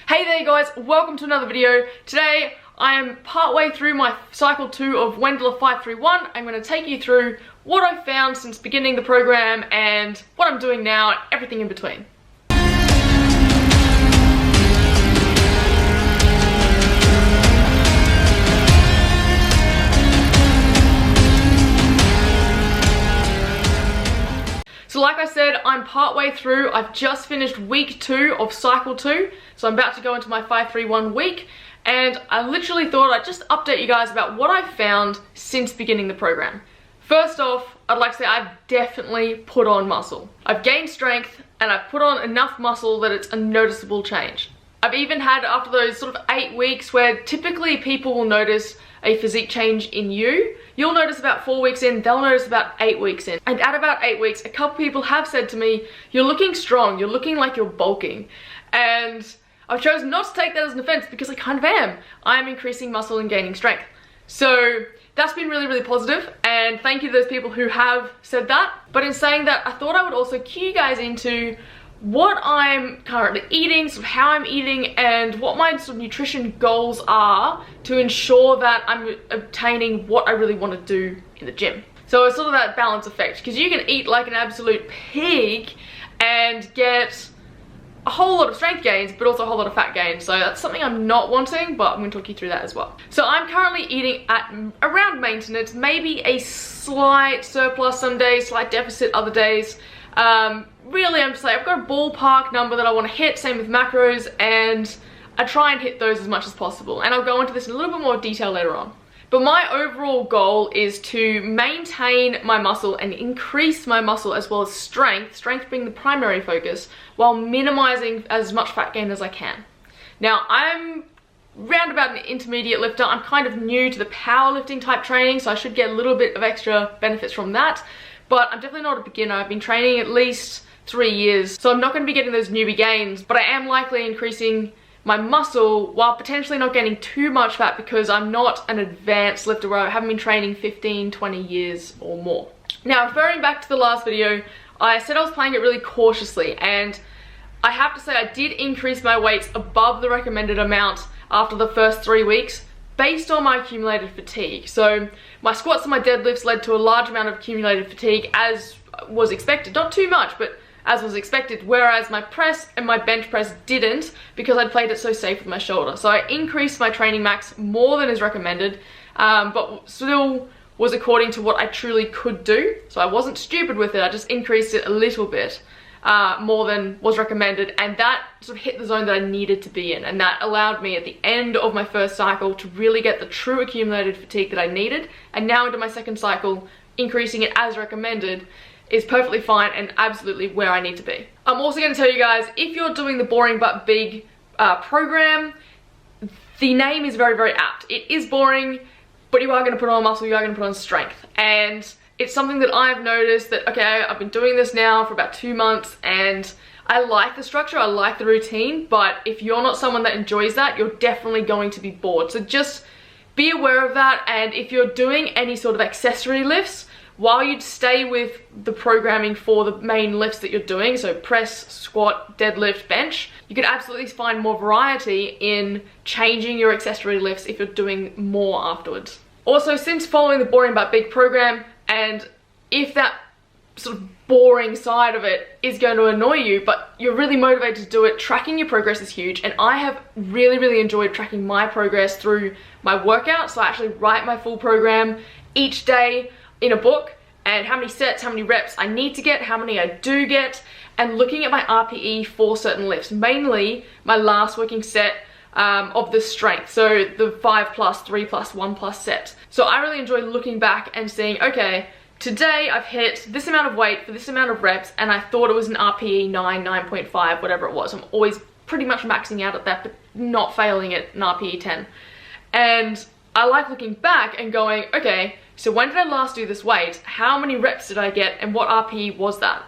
Hey there guys, welcome to another video. Today I am partway through my cycle 2 of Wendler 531. I'm going to take you through what I've found since beginning the program and what I'm doing now and everything in between. So like I said, I'm partway through. I've just finished week 2 of cycle 2. So I'm about to go into my 531 week. And I literally thought I'd just update you guys about what I've found since beginning the program. First off, I'd like to say I've definitely put on muscle. I've gained strength and I've put on enough muscle that it's a noticeable change. I've even had, after those sort of 8 weeks where typically people will notice a physique change in you, you'll notice about 4 weeks in, they'll notice about 8 weeks in. And at about 8 weeks, a couple people have said to me, you're looking strong, you're looking like you're bulking. And I've chosen not to take that as an offense because I kind of am. I'm increasing muscle and gaining strength. So that's been really, really positive, and thank you to those people who have said that. But in saying that, I thought I would also cue you guys into what I'm currently eating, sort of how I'm eating, and what my sort of nutrition goals are to ensure that I'm obtaining what I really want to do in the gym. So it's sort of that balance effect, because you can eat like an absolute pig and get a whole lot of strength gains, but also a whole lot of fat gains. So that's something I'm not wanting, but I'm going to talk you through that as well. So I'm currently eating at around maintenance, maybe a slight surplus some days, slight deficit other days. Really, I'm just like, I've got a ballpark number that I want to hit, same with macros, and I try and hit those as much as possible. And I'll go into this in a little bit more detail later on. But my overall goal is to maintain my muscle and increase my muscle as well as strength being the primary focus, while minimizing as much fat gain as I can. Now, I'm round about an intermediate lifter. I'm kind of new to the powerlifting type training, so I should get a little bit of extra benefits from that. But I'm definitely not a beginner. I've been training at least 3 years, so I'm not going to be getting those newbie gains, but I am likely increasing my muscle while potentially not gaining too much fat because I'm not an advanced lifter where I haven't been training 15, 20 years or more. Now, referring back to the last video, I said I was playing it really cautiously, and I have to say I did increase my weights above the recommended amount after the first 3 weeks based on my accumulated fatigue. So my squats and my deadlifts led to a large amount of accumulated fatigue, as was expected. Not too much, but as was expected, whereas my press and my bench press didn't, because I'd played it so safe with my shoulder. So I increased my training max more than is recommended, but still was according to what I truly could do. So I wasn't stupid with it, I just increased it a little bit more than was recommended, and that sort of hit the zone that I needed to be in, and that allowed me at the end of my first cycle to really get the true accumulated fatigue that I needed. And now into my second cycle, increasing it as recommended is perfectly fine and absolutely where I need to be. I'm also going to tell you guys, if you're doing the boring but big program, the name is very, very apt. It is boring, but you are going to put on muscle, you are going to put on strength. And it's something that I've noticed that, okay, I've been doing this now for about 2 months and I like the structure, I like the routine, but if you're not someone that enjoys that, you're definitely going to be bored. So just be aware of that, and if you're doing any sort of accessory lifts, while you'd stay with the programming for the main lifts that you're doing, so press, squat, deadlift, bench, you could absolutely find more variety in changing your accessory lifts if you're doing more afterwards. Also, since following the boring but big program, and if that sort of boring side of it is going to annoy you, but you're really motivated to do it, tracking your progress is huge. And I have really, really enjoyed tracking my progress through my workouts. So I actually write my full program each day in a book, and how many sets, how many reps I need to get, how many I do get, and looking at my RPE for certain lifts, mainly my last working set of the strength, so the 5+, 3+, 1+ set. So I really enjoy looking back and seeing, okay, today I've hit this amount of weight for this amount of reps, and I thought it was an RPE 9, 9.5, whatever it was. I'm always pretty much maxing out at that, but not failing at an RPE 10. And I like looking back and going, okay, so when did I last do this weight? How many reps did I get, and what RPE was that?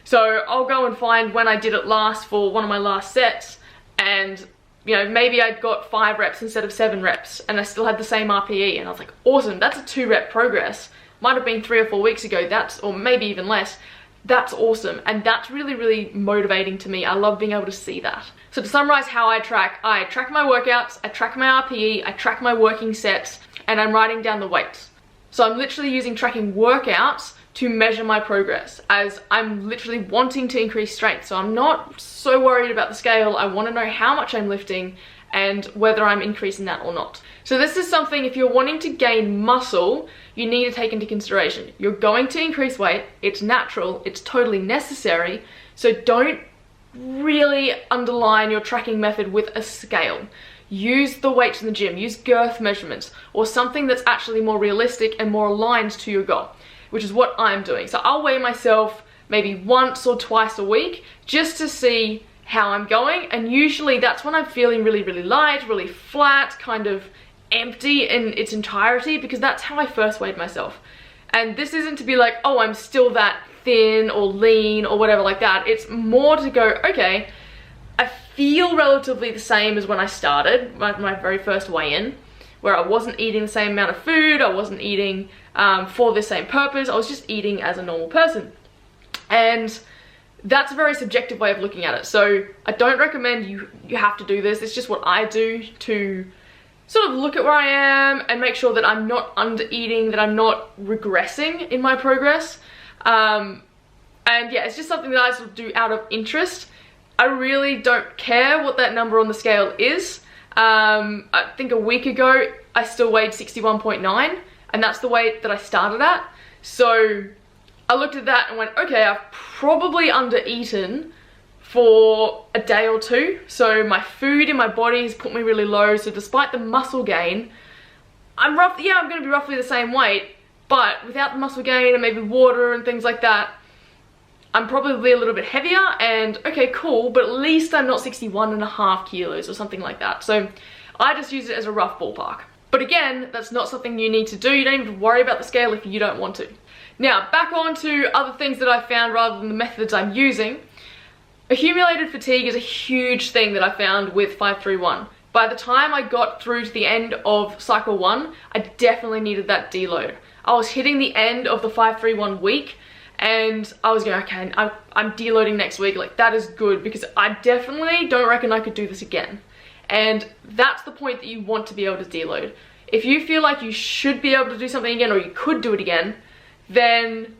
So I'll go and find when I did it last for one of my last sets, and you know, maybe I got 5 reps instead of 7 reps, and I still had the same RPE, and I was like, awesome, that's a 2-rep progress. Might have been 3 or 4 weeks ago, or maybe even less. That's awesome, and that's really, really motivating to me. I love being able to see that. So to summarize how I track my workouts, I track my RPE, I track my working sets, and I'm writing down the weights. So I'm literally using tracking workouts to measure my progress, as I'm literally wanting to increase strength. So I'm not so worried about the scale. I want to know how much I'm lifting and whether I'm increasing that or not. So this is something, if you're wanting to gain muscle, you need to take into consideration. You're going to increase weight, it's natural, it's totally necessary, so don't really underline your tracking method with a scale. Use the weights in the gym, use girth measurements, or something that's actually more realistic and more aligned to your goal, which is what I'm doing. So I'll weigh myself maybe once or twice a week just to see how I'm going, and usually that's when I'm feeling really, really light, really flat, kind of empty in its entirety, because that's how I first weighed myself. And this isn't to be like, oh, I'm still that thin or lean or whatever like that. It's more to go, okay, I feel relatively the same as when I started my very first weigh-in, where I wasn't eating the same amount of food, I wasn't eating for the same purpose, I was just eating as a normal person. And that's a very subjective way of looking at it. So I don't recommend you have to do this. It's just what I do to sort of look at where I am and make sure that I'm not under eating, that I'm not regressing in my progress. And yeah, it's just something that I sort of do out of interest. I really don't care what that number on the scale is. I think a week ago I still weighed 61.9, and that's the weight that I started at. So I looked at that and went, okay, I've probably under-eaten for a day or two. So my food in my body has put me really low. So despite the muscle gain, I'm going to be roughly the same weight, but without the muscle gain and maybe water and things like that, I'm probably a little bit heavier, and okay, cool, but at least I'm not 61.5 kilos or something like that. So I just use it as a rough ballpark. But again, that's not something you need to do. You don't even worry about the scale if you don't want to. Now, back on to other things that I found rather than the methods I'm using. Accumulated fatigue is a huge thing that I found with 531. By the time I got through to the end of cycle 1, I definitely needed that deload. I was hitting the end of the 531 week, and I was going, okay, I'm deloading next week. Like, that is good, because I definitely don't reckon I could do this again. And that's the point that you want to be able to deload. If you feel like you should be able to do something again, or you could do it again, then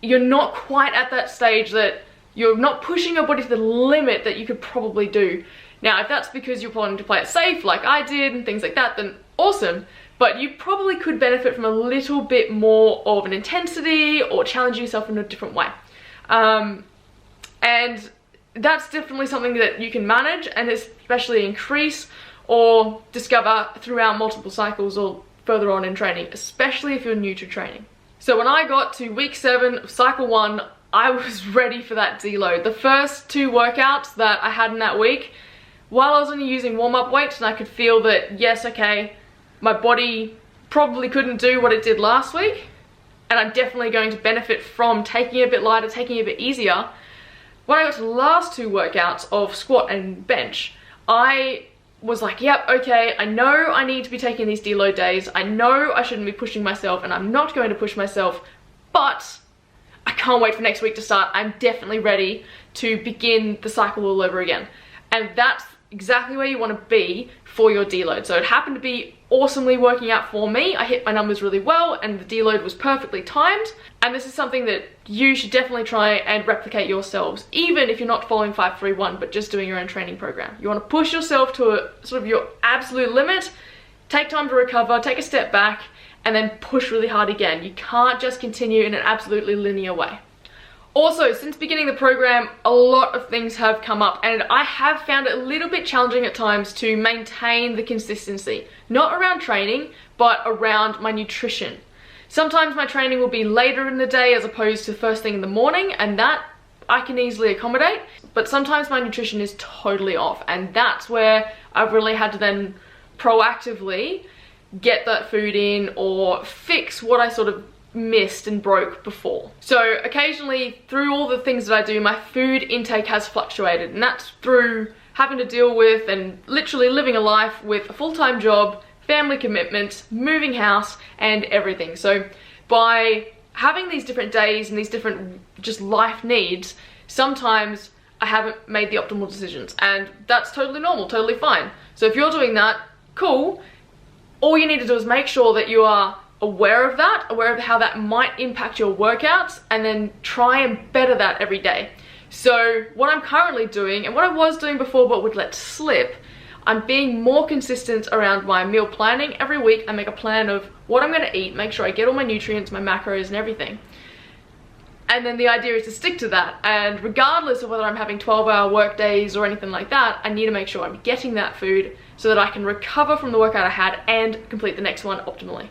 you're not quite at that stage that you're not pushing your body to the limit that you could probably do. Now, if that's because you're planning to play it safe like I did and things like that, then awesome. But you probably could benefit from a little bit more of an intensity or challenge yourself in a different way. And that's definitely something that you can manage and especially increase or discover throughout multiple cycles or further on in training, especially if you're new to training. So when I got to week 7 of cycle 1, I was ready for that deload. The first 2 workouts that I had in that week, while I was only using warm-up weights and I could feel that, yes, okay, my body probably couldn't do what it did last week, and I'm definitely going to benefit from taking it a bit lighter, taking it a bit easier. When I got to the last 2 workouts of squat and bench, I was like, yep, okay, I know I need to be taking these deload days, I know I shouldn't be pushing myself, and I'm not going to push myself, but I can't wait for next week to start. I'm definitely ready to begin the cycle all over again. And that's exactly where you want to be for your deload. So it happened to be awesomely working out for me. I hit my numbers really well and the deload was perfectly timed. And this is something that you should definitely try and replicate yourselves, even if you're not following 531 but just doing your own training program. You want to push yourself to a sort of your absolute limit, take time to recover, take a step back, and then push really hard again. You can't just continue in an absolutely linear way. Also, since beginning the program, a lot of things have come up, and I have found it a little bit challenging at times to maintain the consistency. Not around training, but around my nutrition. Sometimes my training will be later in the day as opposed to first thing in the morning, and that I can easily accommodate. But sometimes my nutrition is totally off, and that's where I've really had to then proactively get that food in or fix what I sort of missed and broke before. So occasionally through all the things that I do, my food intake has fluctuated, and that's through having to deal with and literally living a life with a full-time job, family commitments, moving house, and everything. So by having these different days and these different just life needs, sometimes I haven't made the optimal decisions, and that's totally normal, totally fine. So if you're doing that, cool. All you need to do is make sure that you are aware of that, aware of how that might impact your workouts, and then try and better that every day. So what I'm currently doing, and what I was doing before but would let slip, I'm being more consistent around my meal planning. Every week I make a plan of what I'm going to eat, make sure I get all my nutrients, my macros and everything. And then the idea is to stick to that, and regardless of whether I'm having 12-hour work days or anything like that, I need to make sure I'm getting that food so that I can recover from the workout I had and complete the next one optimally.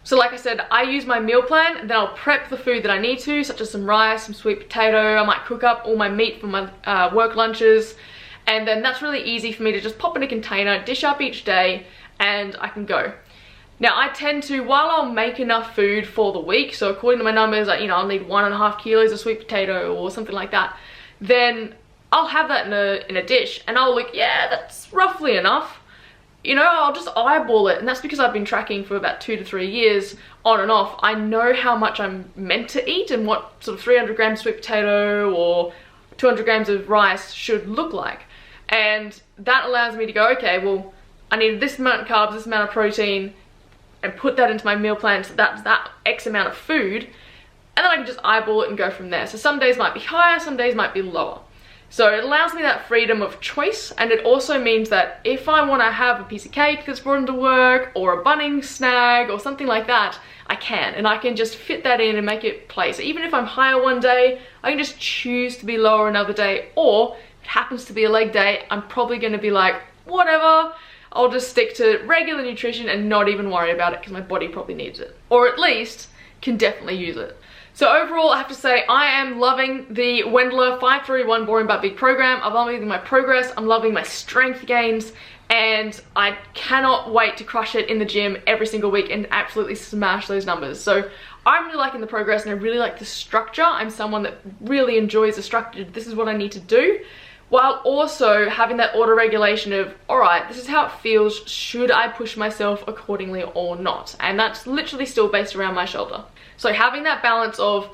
So like I said, I use my meal plan, then I'll prep the food that I need to, such as some rice, some sweet potato. I might cook up all my meat for my work lunches, and then that's really easy for me to just pop in a container, dish up each day, and I can go. Now I tend to, while I'll make enough food for the week, so according to my numbers, like, you know, I'll need 1.5 kilos of sweet potato or something like that, then I'll have that in a dish, and I'll look, yeah, that's roughly enough. You know, I'll just eyeball it, and that's because I've been tracking for about 2 to 3 years on and off. I know how much I'm meant to eat and what sort of 300 grams of sweet potato or 200 grams of rice should look like. And that allows me to go, okay, well, I need this amount of carbs, this amount of protein, and put that into my meal plan, so that's that X amount of food, and then I can just eyeball it and go from there. So some days might be higher, some days might be lower. So it allows me that freedom of choice, and it also means that if I want to have a piece of cake that's brought into work, or a Bunnings snag, or something like that, I can, and I can just fit that in and make it play. So even if I'm higher one day, I can just choose to be lower another day, or if it happens to be a leg day, I'm probably going to be like, whatever, I'll just stick to regular nutrition and not even worry about it because my body probably needs it. Or at least can definitely use it. So overall, I have to say I am loving the Wendler 531 Boring But Big program. I'm loving my progress, I'm loving my strength gains, and I cannot wait to crush it in the gym every single week and absolutely smash those numbers. So I'm really liking the progress, and I really like the structure. I'm someone that really enjoys the structure. This is what I need to do, while also having that auto-regulation of, alright, this is how it feels, should I push myself accordingly or not? And that's literally still based around my shoulder. So having that balance of,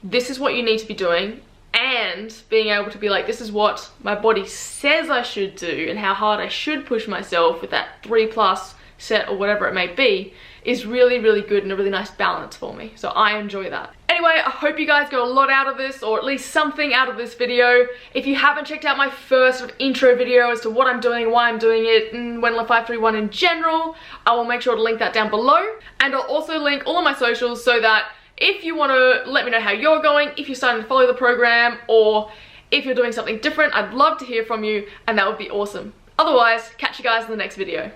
this is what you need to be doing, and being able to be like, this is what my body says I should do, and how hard I should push myself with that 3+ set or whatever it may be, is really, really good and a really nice balance for me. So I enjoy that. Anyway, I hope you guys got a lot out of this, or at least something out of this video. If you haven't checked out my first sort of intro video as to what I'm doing, why I'm doing it, and Wendler 531 in general, I will make sure to link that down below. And I'll also link all of my socials so that if you want to let me know how you're going, if you're starting to follow the program, or if you're doing something different, I'd love to hear from you, and that would be awesome. Otherwise, catch you guys in the next video.